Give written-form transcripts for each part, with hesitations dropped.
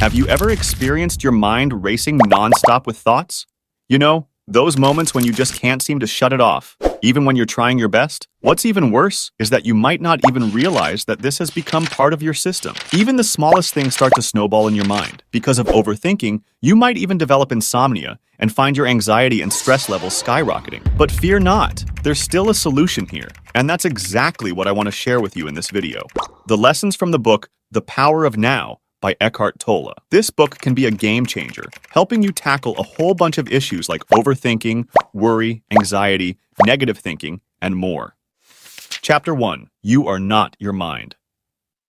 Have you ever experienced your mind racing nonstop with thoughts? You know, those moments when you just can't seem to shut it off, even when you're trying your best? What's even worse is that you might not even realize that this has become part of your system. Even the smallest things start to snowball in your mind. Because of overthinking, you might even develop insomnia and find your anxiety and stress levels skyrocketing. But fear not, there's still a solution here. And that's exactly what I want to share with you in this video. The lessons from the book, The Power of Now, by Eckhart Tolle. This book can be a game changer, helping you tackle a whole bunch of issues like overthinking, worry, anxiety, negative thinking, and more. Chapter 1. You are not your mind.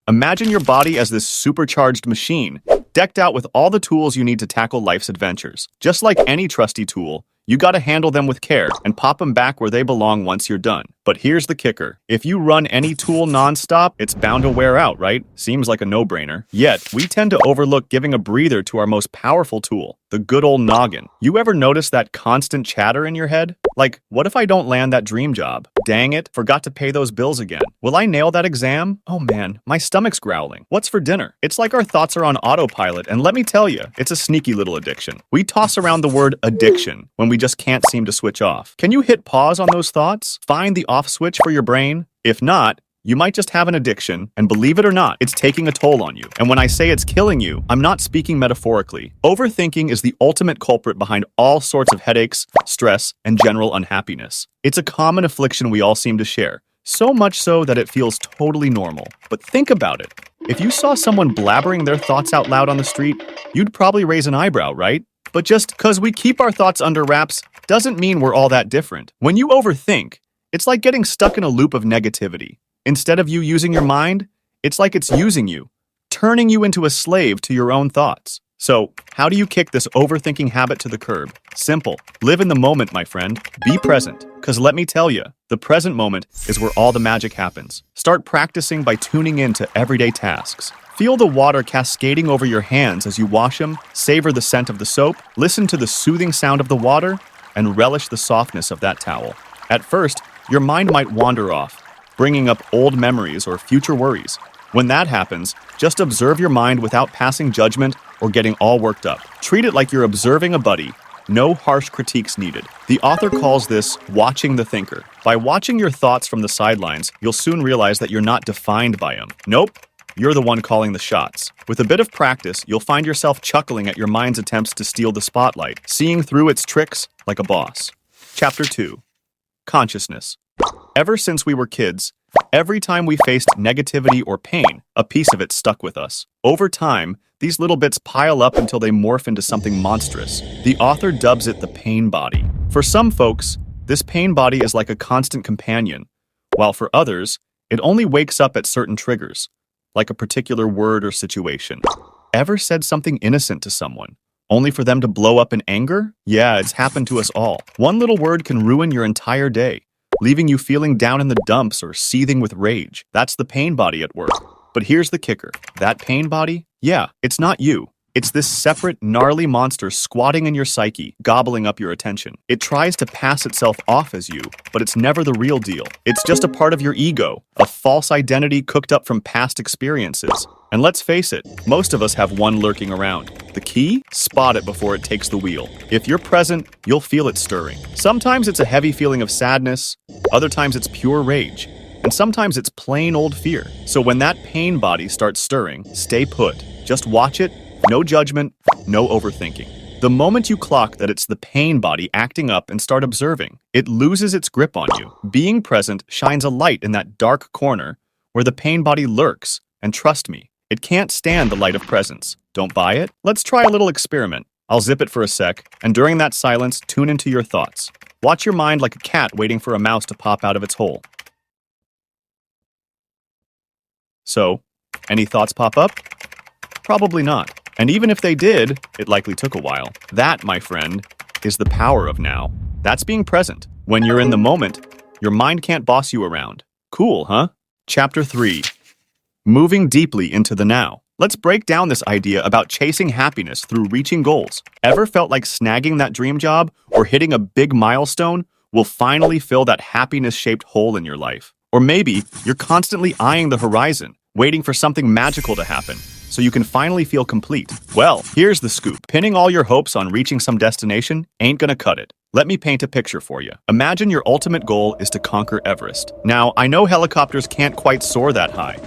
Imagine your body as this supercharged machine, decked out with all the tools you need to tackle life's adventures. Just like any trusty tool, you gotta handle them with care and pop them back where they belong once you're done. But here's the kicker. If you run any tool nonstop, it's bound to wear out, right? Seems like a no-brainer. Yet, we tend to overlook giving a breather to our most powerful tool, the good old noggin. You ever notice that constant chatter in your head? Like, what if I don't land that dream job? Dang it, forgot to pay those bills again. Will I nail that exam? Oh man, my stomach's growling. What's for dinner? It's like our thoughts are on autopilot, and let me tell you, it's a sneaky little addiction. We toss around the word addiction when we just can't seem to switch off. Can you hit pause on those thoughts? Find the off switch for your brain? If not, you might just have an addiction, and believe it or not, it's taking a toll on you. And when I say it's killing you, I'm not speaking metaphorically. Overthinking is the ultimate culprit behind all sorts of headaches, stress, and general unhappiness. It's a common affliction we all seem to share, so much so that it feels totally normal. But think about it. If you saw someone blabbering their thoughts out loud on the street, you'd probably raise an eyebrow, right? But just because we keep our thoughts under wraps doesn't mean we're all that different. When you overthink, it's like getting stuck in a loop of negativity. Instead of you using your mind, it's like it's using you, turning you into a slave to your own thoughts. So, how do you kick this overthinking habit to the curb? Simple. Live in the moment, my friend. Be present. Because let me tell you, the present moment is where all the magic happens. Start practicing by tuning in to everyday tasks. Feel the water cascading over your hands as you wash them, savor the scent of the soap, listen to the soothing sound of the water, and relish the softness of that towel. At first, your mind might wander off, bringing up old memories or future worries. When that happens, just observe your mind without passing judgment or getting all worked up. Treat it like you're observing a buddy. No harsh critiques needed. The author calls this watching the thinker. By watching your thoughts from the sidelines, you'll soon realize that you're not defined by them. Nope, you're the one calling the shots. With a bit of practice, you'll find yourself chuckling at your mind's attempts to steal the spotlight, seeing through its tricks like a boss. Chapter 2. Consciousness. Ever since we were kids, every time we faced negativity or pain, a piece of it stuck with us. Over time, these little bits pile up until they morph into something monstrous. The author dubs it the pain body. For some folks, this pain body is like a constant companion, while for others, it only wakes up at certain triggers, like a particular word or situation. Ever said something innocent to someone, only for them to blow up in anger? Yeah, it's happened to us all. One little word can ruin your entire day, leaving you feeling down in the dumps or seething with rage. That's the pain body at work. But here's the kicker. That pain body? Yeah, it's not you. It's this separate, gnarly monster squatting in your psyche, gobbling up your attention. It tries to pass itself off as you, but it's never the real deal. It's just a part of your ego, a false identity cooked up from past experiences. And let's face it, most of us have one lurking around. The key? Spot it before it takes the wheel. If you're present, you'll feel it stirring. Sometimes it's a heavy feeling of sadness, other times it's pure rage, and sometimes it's plain old fear. So when that pain body starts stirring, stay put. Just watch it. No judgment, no overthinking. The moment you clock that it's the pain body acting up and start observing, it loses its grip on you. Being present shines a light in that dark corner where the pain body lurks, and trust me, it can't stand the light of presence. Don't buy it? Let's try a little experiment. I'll zip it for a sec, and during that silence, tune into your thoughts. Watch your mind like a cat waiting for a mouse to pop out of its hole. So, any thoughts pop up? Probably not. And even if they did, it likely took a while. That, my friend, is the power of now. That's being present. When you're in the moment, your mind can't boss you around. Cool, huh? Chapter 3. Moving deeply into the now. Let's break down this idea about chasing happiness through reaching goals. Ever felt like snagging that dream job or hitting a big milestone will finally fill that happiness-shaped hole in your life? Or maybe you're constantly eyeing the horizon, waiting for something magical to happen. so you can finally feel complete. Well, here's the scoop. Pinning all your hopes on reaching some destination ain't gonna cut it. Let me paint a picture for you. Imagine your ultimate goal is to conquer Everest. Now, I know helicopters can't quite soar that high,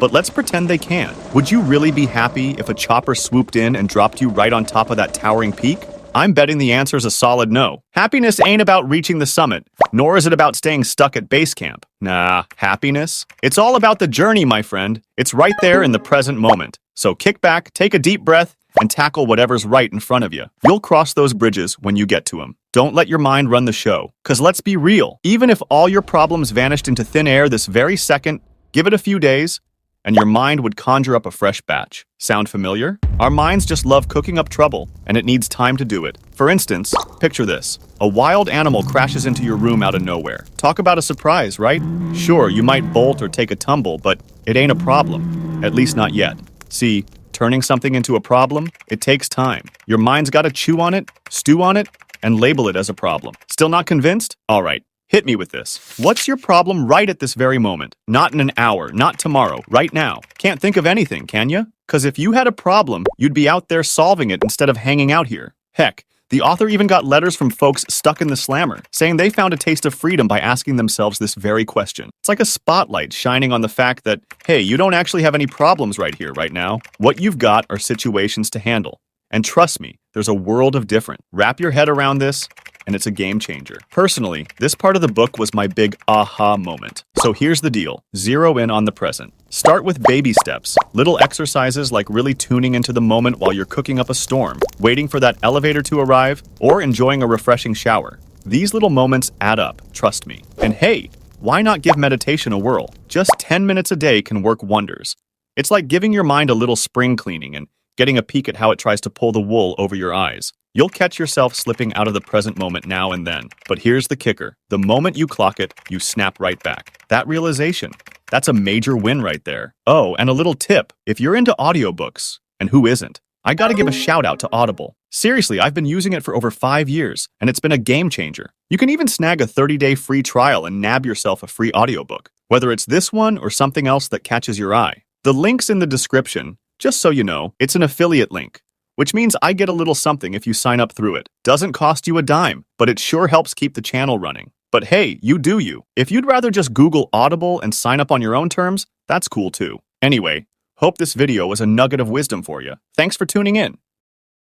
but let's pretend they can. Would you really be happy if a chopper swooped in and dropped you right on top of that towering peak? I'm betting the answer is a solid no. Happiness ain't about reaching the summit, nor is it about staying stuck at base camp. Nah, happiness? It's all about the journey, my friend. It's right there in the present moment. So kick back, take a deep breath, and tackle whatever's right in front of you. You'll cross those bridges when you get to them. Don't let your mind run the show. Cause let's be real, even if all your problems vanished into thin air this very second, give it a few days, and your mind would conjure up a fresh batch. Sound familiar? Our minds just love cooking up trouble, and it needs time to do it. For instance, picture this. A wild animal crashes into your room out of nowhere. Talk about a surprise, right? Sure, you might bolt or take a tumble, but it ain't a problem. At least not yet. See, turning something into a problem, it takes time. Your mind's gotta chew on it, stew on it, and label it as a problem. Still not convinced? All right. Hit me with this. What's your problem right at this very moment? Not in an hour, not tomorrow, right now. Can't think of anything, can you? Because if you had a problem, you'd be out there solving it instead of hanging out here. Heck, the author even got letters from folks stuck in the slammer, saying they found a taste of freedom by asking themselves this very question. It's like a spotlight shining on the fact that, hey, you don't actually have any problems right here, right now. What you've got are situations to handle. And trust me, there's a world of different. Wrap your head around this, and it's a game changer. Personally, this part of the book was my big aha moment. So here's the deal. Zero in on the present. Start with baby steps. Little exercises like really tuning into the moment while you're cooking up a storm, waiting for that elevator to arrive, or enjoying a refreshing shower. These little moments add up, trust me. And hey, why not give meditation a whirl? Just 10 minutes a day can work wonders. It's like giving your mind a little spring cleaning and getting a peek at how it tries to pull the wool over your eyes. You'll catch yourself slipping out of the present moment now and then. But here's the kicker. The moment you clock it, you snap right back. That realization, that's a major win right there. Oh, and a little tip. If you're into audiobooks, and who isn't, I gotta give a shout out to Audible. Seriously, I've been using it for over 5 years, and it's been a game changer. You can even snag a 30-day free trial and nab yourself a free audiobook, whether it's this one or something else that catches your eye. The link's in the description. Just so you know, it's an affiliate link, which means I get a little something if you sign up through it. Doesn't cost you a dime, but it sure helps keep the channel running. But hey, you do you. If you'd rather just Google Audible and sign up on your own terms, that's cool too. Anyway, hope this video was a nugget of wisdom for you. Thanks for tuning in.